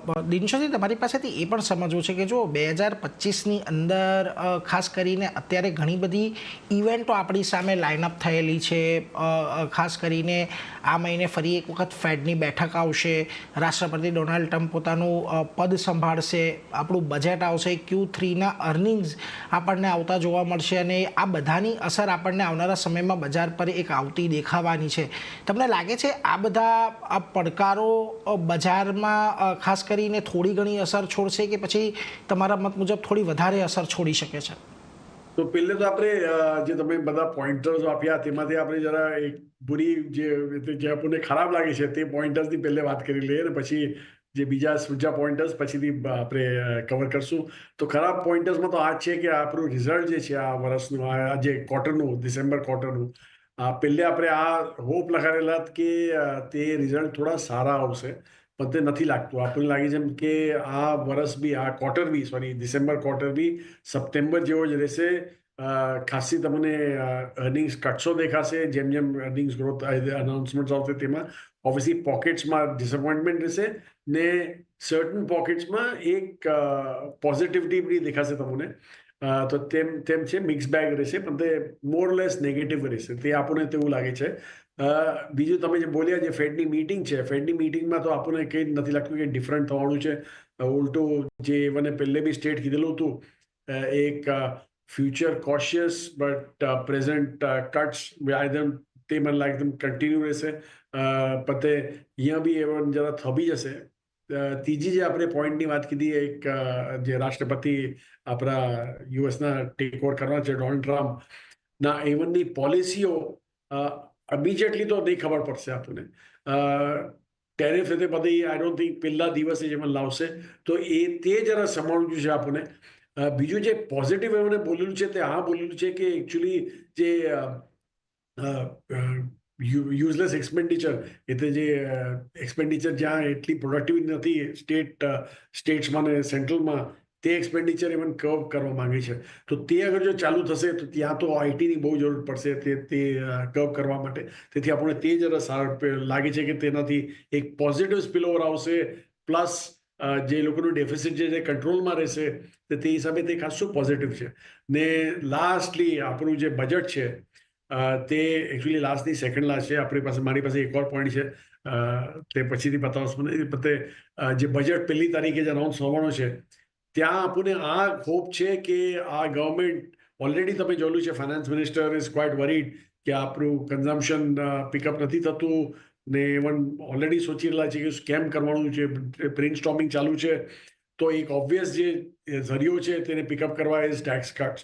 દિનશોજી તમારી પાસેથી એ પણ સમજવું છે કે જો 2025ની અંદર ખાસ કરીને અત્યારે ઘણી બધી ઇવેન્ટો આપણી સામે લાઇનઅપ થયેલી છે. ખાસ કરીને આ મહિને ફરી એક વખત ફેડની બેઠક આવશે, રાષ્ટ્રપતિ ડોનાલ્ડ ટ્રમ્પ પોતાનું પદ સંભાળશે, આપણું બજેટ આવશે, Q3ના અર્નિંગ્સ આપણને આવતા જોવા મળશે અને આ બધાની અસર આપણને આવનારા સમયમાં બજાર પર એક આવતી દેખાવાની છે. તમને લાગે છે આ બધા પડકારો બજારમાં ખાસ કરીને થોડી ઘણી અસર છોડશે કે પછી તમારા મત મુજબ થોડી વધારે અસર છોડી શકે છે? તો પહેલે તો આપણે જે તમે બધા પોઈન્ટર્સ આપ્યા તેમાંથી આપણે જરા એક બુરી જે આપણને ખરાબ લાગે છે તે પોઈન્ટર્સની પહેલે વાત કરી લઈએ ને પછી જે બીજા પોઈન્ટર્સ પછીથી આપણે કવર કરશું. તો ખરાબ પોઈન્ટર્સમાં તો આ જ છે કે આપણું રિઝલ્ટ જે છે આ વર્ષનું, આ જે ક્વાર્ટરનું, ડિસેમ્બર ક્વાર્ટરનું, પહેલે આપણે આ હોપ લગાડેલા કે તે રિઝલ્ટ થોડા સારા આવશે, પણ તે નથી લાગતું. આપણને લાગે છે કે આ વર્ષ બી, આ ક્વાર્ટર બી, સોરી ડિસેમ્બર ક્વાર્ટર બી સપ્ટેમ્બર જેવો જ રહેશે. ખાસી તમને અર્નિંગ્સ કટશો દેખાશે જેમ જેમ અર્નિંગ્સ ગ્રોથ અનાઉન્સમેન્ટ આવશે તેમાં. ઓબ્વિયસલી પોકેટ્સમાં ડિસઅપોઇન્ટમેન્ટ રહેશે ને સર્ટન પોકેટ્સમાં એક પોઝિટિવિટી બી દેખાશે તમને. તો તેમ છે, મિક્સ બેગ રહેશે, પણ તે મોરલેસ નેગેટિવ રહેશે, તે આપણને તેવું લાગે છે. બીજું તમે જે બોલ્યા, જે ફેડની મીટિંગ છે, ફેડની મીટિંગમાં તો આપણને કંઈ નથી લાગતું કે ડિફરન્ટ થવાનું છે. ઉલટું જે મને પહેલે બી સ્ટેટ કીધેલું હતું, એક future cautious but present cuts તે મને લાગે તેમ કન્ટિન્યુ રહેશે. પણ તે અહીંયા બી એવન જરા થબી જશે. ત્રીજી જે આપણે પોઈન્ટની વાત કીધી, એક જે રાષ્ટ્રપતિ આપણા યુએસના ટેક ઓવર કરવા છે, ડોનાલ્ડ ટ્રમ્પના એવનની પોલિસીઓ ઇમિડિયેટલી તો નહીં ખબર પડશે આપણને. ટેરિફ તે બધી આઈ ડોન્ટ થિંક પહેલા દિવસે જેમાં લાવશે, તો તે જરા સંભાળવું છે આપણને. બીજું જે પોઝિટિવ એમને બોલેલું છે તે આ બોલેલું છે કે એકચ્યુઅલી જે યુઝલેસ એક્સપેન્ડિચર, એટલે જે એક્સપેન્ડિચર જ્યાં એટલી પ્રોડક્ટિવિટી નથી સ્ટેટ્સમાં ને સેન્ટ્રલમાં, તે એક્સપેન્ડિચર ઇવન કર્વ કરવા માંગે છે. તો તે અગર જો ચાલુ થશે તો ત્યાં તો આઈટીની બહુ જરૂર પડશે તે કર્વ કરવા માટે. તેથી આપણને તે જરા સારું લાગે છે કે તેનાથી એક પોઝિટિવ સ્પિલઓવર આવશે, પ્લસ જે લોકોનું ડેફિસિટ જે કંટ્રોલમાં રહેશે, તે હિસાબે તે ખાસું પોઝિટિવ છે. ને લાસ્ટલી આપણું જે બજેટ છે તે એકચ્યુઅલી લાસ્ટની સેકન્ડ લાસ્ટ છે. આપણી પાસે, મારી પાસે એક ઓર પોઈન્ટ છે, તે પછીથી બતાવશું મને. તે જે બજેટ પહેલી તારીખે જ અનાઉન્સ થવાનો છે, ત્યાં આપણને આ હોપ છે કે આ ગવર્મેન્ટ, ઓલરેડી તમે જોયું છે, finance minister is quite worried કે આપણું કન્ઝમ્પશન પિકઅપ નથી થતું, ને ઇવન ઓલરેડી સોચી રહેલા છે કે સ્કેમ કરવાનું છે, બ્રેઇન સ્ટોર્મિંગ ચાલુ છે. તો એક ઓબ્વિયસ જે ઝરિયો છે તેને પિકઅપ કરવા ઇઝ ટેક્સ કટ્સ.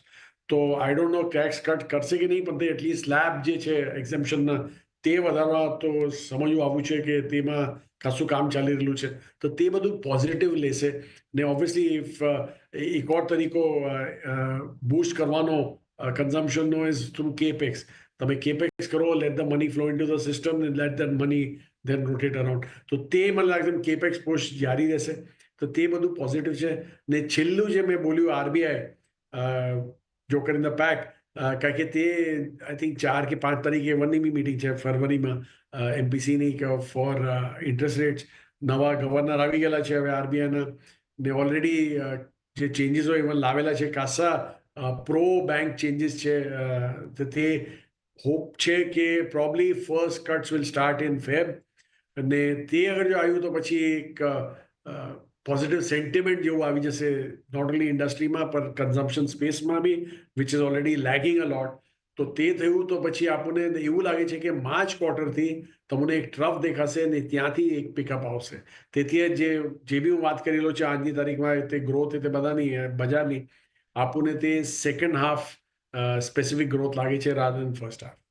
તો I don't know tax cut કરશે કે નહીં, પણ તે એટલી સ્લેબ જે છે એક્ઝેમ્પશનના તે વધારવા તો સમજવું આવું છે કે તેમાં ખાસું કામ ચાલી રહેલું છે. તો તે બધું પોઝિટિવ લેશે. ને ઓબ્વિયસલી એક ઓર તરીકો બૂસ્ટ કરવાનો કન્ઝમ્પશનનો ઇઝ થ્રુ કેપેક્સ. તમે કેપેક્સ કરો, let the money flow into the system, let that money then rotate around. તો તે મને લાગે કેપેક્સ પુશ જારી રહેશે. તો તે બધું પોઝિટિવ છે. ને છેલ્લું જે મેં બોલ્યું, RBI joker in the pack, કારણ કે તે આઈ થિંક 4 કે 5 તારીખે વનની બી મિટિંગ છે ફરવરીમાં, એમપીસીની ફોર ઇન્ટરેસ્ટ રેટ્સ. નવા ગવર્નર આવી ગયેલા છે હવે આરબીઆઈના, ને ઓલરેડી જે ચેન્જીસ હોય એમાં લાવેલા છે, ખાસા પ્રો બેંક ચેન્જીસ છે. તે હોપ છે કે probably first cuts will start in fab. અને તે અગર જો આવ્યું તો પછી એક પોઝિટિવ સેન્ટિમેન્ટ જેવું આવી જશે, નોટ ઓનલી ઇન્ડસ્ટ્રીમાં પણ કન્ઝમ્પશન સ્પેસમાં બી, વિચ ઇઝ ઓલરેડી લેગિંગ અ લોટ. તો તે થયું તો પછી આપણને એવું લાગે છે કે માર્ચ ક્વાર્ટરથી તમને એક ટ્રફ દેખાશે ને ત્યાંથી એક પિકઅપ આવશે. તેથી જે બી હું વાત કરેલો છે આજની તારીખમાં, તે ગ્રોથ તે બધાની બજારની, આપણને તે સેકન્ડ હાફ સ્પેસિફિક ગ્રોથ લાગે છે રાધર દેન ફર્સ્ટ હાફ.